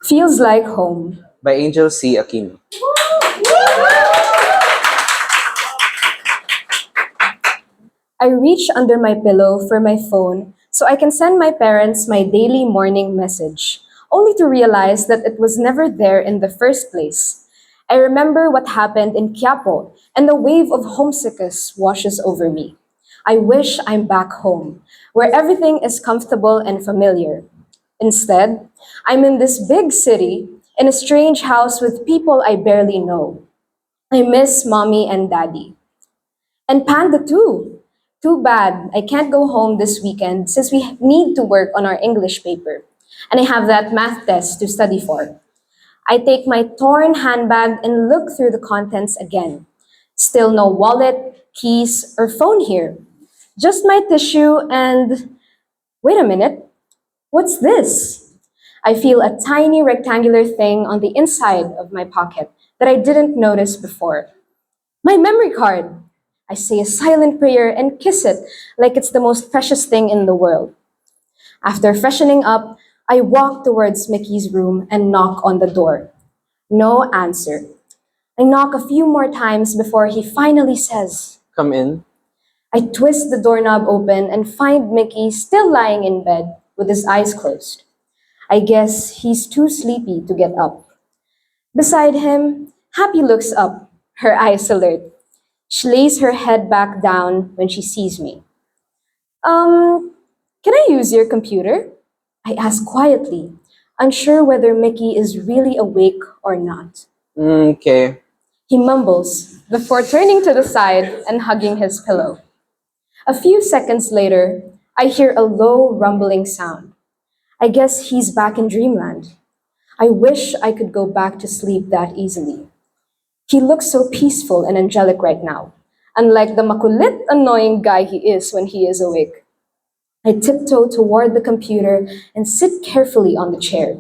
Feels like home. by Angel C. Aquino. I reach under my pillow for my phone so I can send my parents my daily morning message, only to realize that it was never there in the first place. I remember what happened in Quiapo, and the wave of homesickness washes over me. I wish I'm back home, where everything is comfortable and familiar. Instead, I'm in this big city, in a strange house with people I barely know. I miss mommy and daddy. And Panda too. Too bad I can't go home this weekend since we need to work on our English paper. And I have that math test to study for. I take my torn handbag and look through the contents again. Still no wallet, keys, or phone here. Just my tissue and. Wait a minute. What's this? I feel a tiny rectangular thing on the inside of my pocket that I didn't notice before. My memory card. I say a silent prayer and kiss it like it's the most precious thing in the world. After freshening up, I walk towards Mickey's room and knock on the door. No answer. I knock a few more times before he finally says. Come in. I twist the doorknob open and find Mickey still lying in bed with his eyes closed. I guess he's too sleepy to get up. Beside him, Happy looks up, her eyes alert. She lays her head back down when she sees me. Can I use your computer? I ask quietly, unsure whether Mickey is really awake or not. Okay. He mumbles before turning to the side and hugging his pillow. A few seconds later, I hear a low rumbling sound. I guess he's back in dreamland. I wish I could go back to sleep that easily. He looks so peaceful and angelic right now, unlike the makulit, annoying guy he is when he is awake. I tiptoe toward the computer and sit carefully on the chair.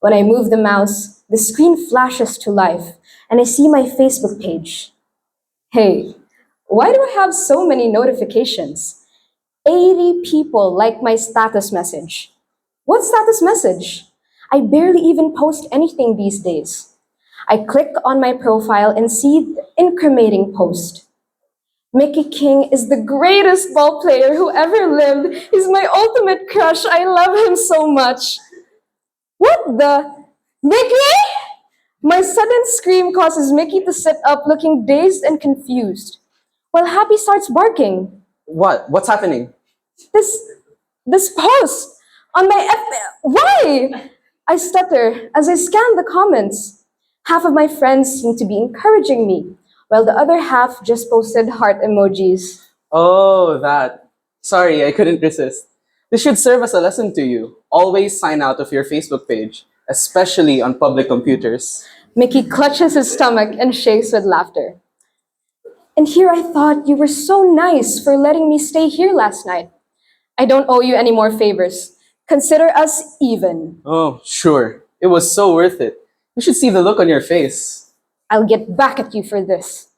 When I move the mouse, the screen flashes to life and I see my Facebook page. Hey, why do I have so many notifications? 80 people like my status message. What status message? I barely even post anything these days. I click on my profile and see the incriminating post. Mickey King is the greatest ball player who ever lived. He's my ultimate crush. I love him so much. What the? Mickey? My sudden scream causes Mickey to sit up looking dazed and confused, while Happy starts barking. What? What's happening? This, this post on my why? I stutter as I scan the comments. Half of my friends seem to be encouraging me, while the other half just posted heart emojis. Oh, that. Sorry, I couldn't resist. This should serve as a lesson to you. Always sign out of your Facebook page, especially on public computers. Mickey clutches his stomach and shakes with laughter. And here I thought you were so nice for letting me stay here last night. I don't owe you any more favors. Consider us even. Oh, sure. It was so worth it. You should see the look on your face. I'll get back at you for this.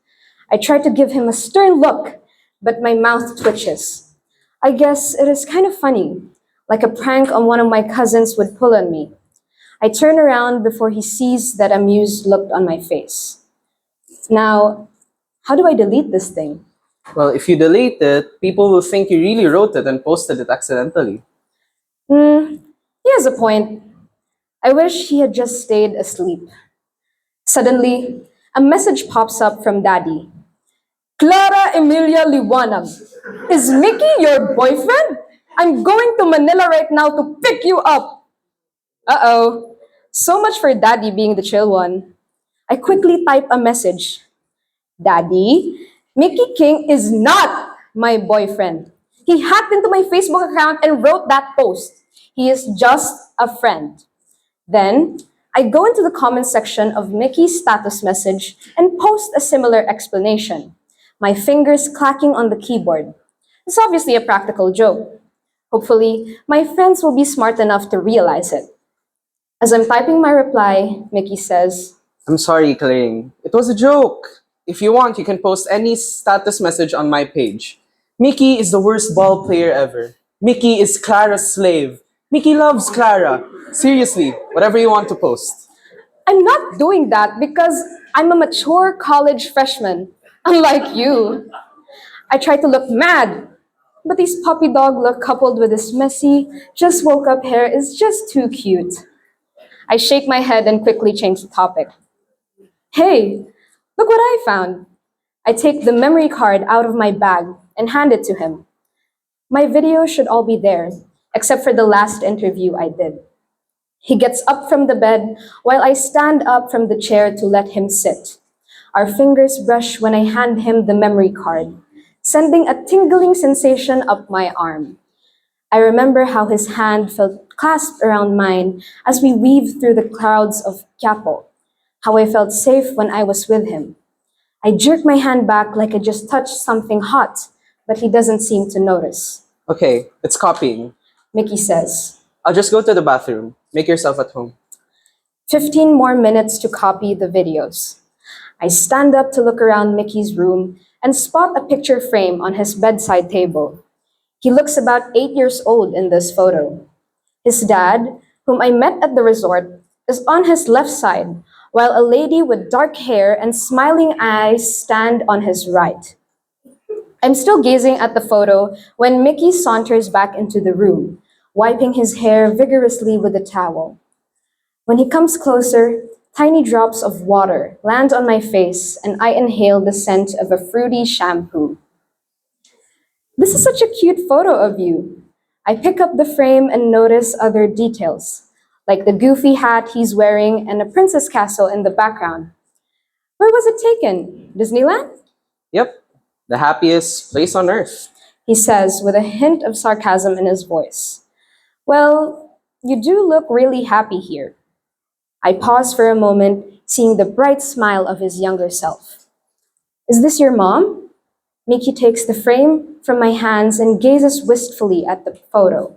I try to give him a stern look, but my mouth twitches. I guess it is kind of funny, like a prank on one of my cousins would pull on me. I turn around before he sees that amused look on my face. Now, how do I delete this thing? Well, if you delete it, people will think you really wrote it and posted it accidentally. He has a point. I wish he had just stayed asleep. Suddenly, a message pops up from Daddy. Clara Emilia Liwanag, is Mickey your boyfriend? I'm going to Manila right now to pick you up. Uh-oh. So much for Daddy being the chill one. I quickly type a message. Daddy, Mickey King is not my boyfriend. He hacked into my Facebook account and wrote that post. He is just a friend. Then, I go into the comment section of Mickey's status message and post a similar explanation, my fingers clacking on the keyboard. It's obviously a practical joke. Hopefully, my friends will be smart enough to realize it. As I'm typing my reply, Mickey says, I'm sorry, Calleigh. It was a joke. If you want, you can post any status message on my page. Mickey is the worst ball player ever. Mickey is Clara's slave. Mickey loves Clara. Seriously, whatever you want to post. I'm not doing that because I'm a mature college freshman, unlike you. I try to look mad, but this puppy dog look coupled with this messy, just woke up hair is just too cute. I shake my head and quickly change the topic. Hey, look what I found. I take the memory card out of my bag and hand it to him. My video should all be there, except for the last interview I did. He gets up from the bed while I stand up from the chair to let him sit. Our fingers brush when I hand him the memory card, sending a tingling sensation up my arm. I remember how his hand felt clasped around mine as we weaved through the clouds of Quiapo, how I felt safe when I was with him. I jerk my hand back like I just touched something hot, but he doesn't seem to notice. Okay, it's copying. Mickey says, I'll just go to the bathroom. Make yourself at home. 15 more minutes to copy the videos. I stand up to look around Mickey's room and spot a picture frame on his bedside table. He looks about 8 years old in this photo. His dad, whom I met at the resort, is on his left side, while a lady with dark hair and smiling eyes stand on his right. I'm still gazing at the photo when Mickey saunters back into the room, wiping his hair vigorously with a towel. When he comes closer, tiny drops of water land on my face and I inhale the scent of a fruity shampoo. This is such a cute photo of you. I pick up the frame and notice other details, like the goofy hat he's wearing and a princess castle in the background. Where was it taken? Disneyland? Yep, the happiest place on earth. He says with a hint of sarcasm in his voice. Well, you do look really happy here. I pause for a moment, seeing the bright smile of his younger self. Is this your mom? Mickey takes the frame from my hands and gazes wistfully at the photo.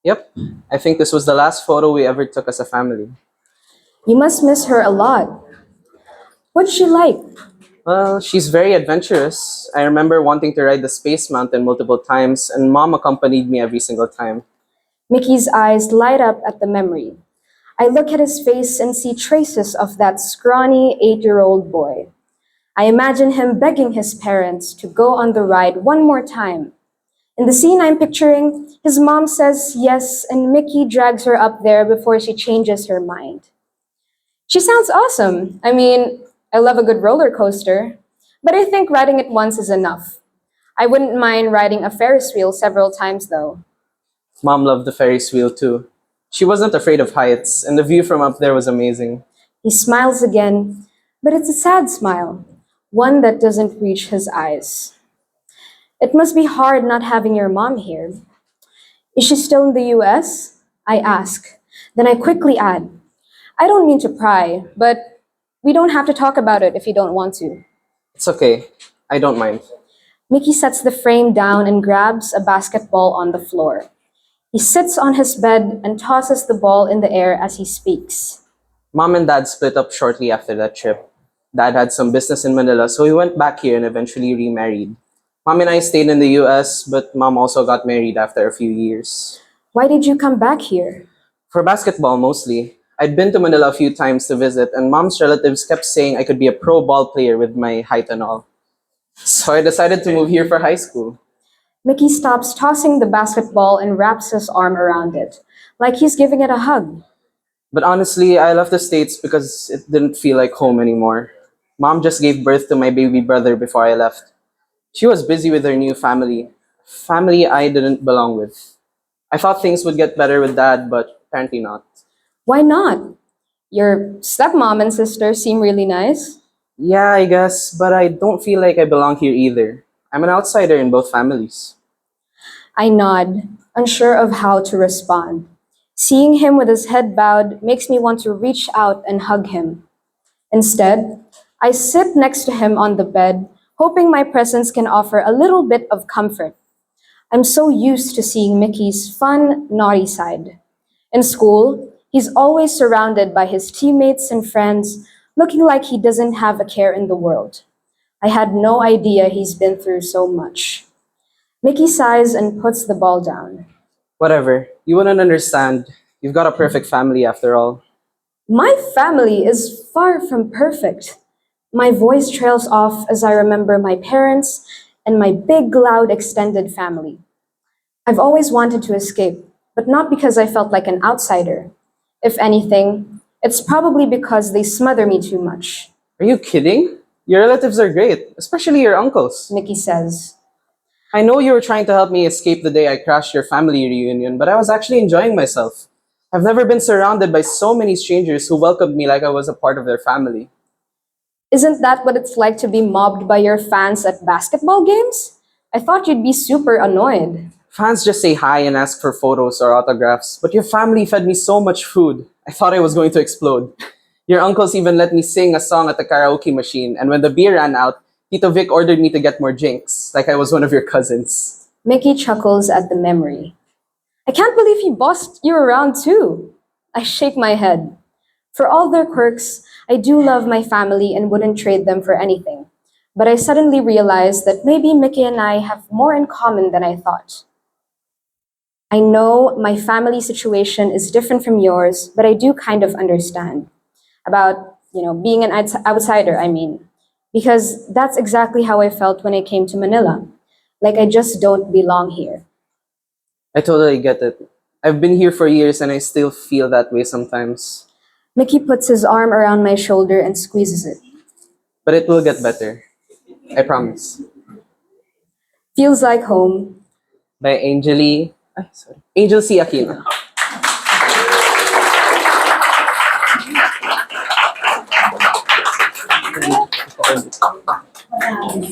Yep, I think this was the last photo we ever took as a family. You must miss her a lot. What's she like? Well, she's very adventurous. I remember wanting to ride the Space Mountain multiple times, and mom accompanied me every single time. Mickey's eyes light up at the memory. I look at his face and see traces of that scrawny 8-year-old boy. I imagine him begging his parents to go on the ride one more time. In the scene I'm picturing, his mom says yes, and Mickey drags her up there before she changes her mind. She sounds awesome. I mean, I love a good roller coaster, but I think riding it once is enough. I wouldn't mind riding a Ferris wheel several times though. Mom loved the Ferris wheel too. She wasn't afraid of heights, and the view from up there was amazing. He smiles again, but it's a sad smile, one that doesn't reach his eyes. It must be hard not having your mom here. Is she still in the US? I ask. Then I quickly add, I don't mean to pry, but we don't have to talk about it if you don't want to. It's okay. I don't mind. Mickey sets the frame down and grabs a basketball on the floor. He sits on his bed and tosses the ball in the air as he speaks. Mom and dad split up shortly after that trip. Dad had some business in Manila, so he went back here and eventually remarried. Mom and I stayed in the US, but mom also got married after a few years. Why did you come back here? For basketball mostly. I'd been to Manila a few times to visit, and mom's relatives kept saying I could be a pro ball player with my height and all. So I decided to move here for high school. Mickey stops tossing the basketball and wraps his arm around it, like he's giving it a hug. But honestly, I left the States because it didn't feel like home anymore. Mom just gave birth to my baby brother before I left. She was busy with her new family, family I didn't belong with. I thought things would get better with dad, but apparently not. Why not? Your stepmom and sister seem really nice. Yeah, I guess, but I don't feel like I belong here either. I'm an outsider in both families. I nod, unsure of how to respond. Seeing him with his head bowed makes me want to reach out and hug him. Instead, I sit next to him on the bed, hoping my presence can offer a little bit of comfort. I'm so used to seeing Mickey's fun, naughty side. In school, he's always surrounded by his teammates and friends, looking like he doesn't have a care in the world. I had no idea he's been through so much. Mickey sighs and puts the ball down. Whatever. You wouldn't understand. You've got a perfect family after all. My family is far from perfect. My voice trails off as I remember my parents and my big, loud, extended family. I've always wanted to escape, but not because I felt like an outsider. If anything, it's probably because they smother me too much, Are you kidding? Your relatives are great, especially your uncles. Mickey says. I know you were trying to help me escape the day I crashed your family reunion, but I was actually enjoying myself. I've never been surrounded by so many strangers who welcomed me like I was a part of their family. Isn't that what it's like to be mobbed by your fans at basketball games? I thought you'd be super annoyed. Fans just say hi and ask for photos or autographs, but your family fed me so much food. I thought I was going to explode. Your uncles even let me sing a song at the karaoke machine, and when the beer ran out, Tito Vic ordered me to get more drinks, like I was one of your cousins. Mickey chuckles at the memory. I can't believe he bossed you around too. I shake my head. For all their quirks, I do love my family and wouldn't trade them for anything. But I suddenly realized that maybe Mickey and I have more in common than I thought. I know my family situation is different from yours, but I do kind of understand about, being an outsider, I mean, because that's exactly how I felt when I came to Manila. Like I just don't belong here. I totally get it. I've been here for years and I still feel that way sometimes. Mickey puts his arm around my shoulder and squeezes it. But it will get better. I promise. Feels like home. By Angel C. Aquino.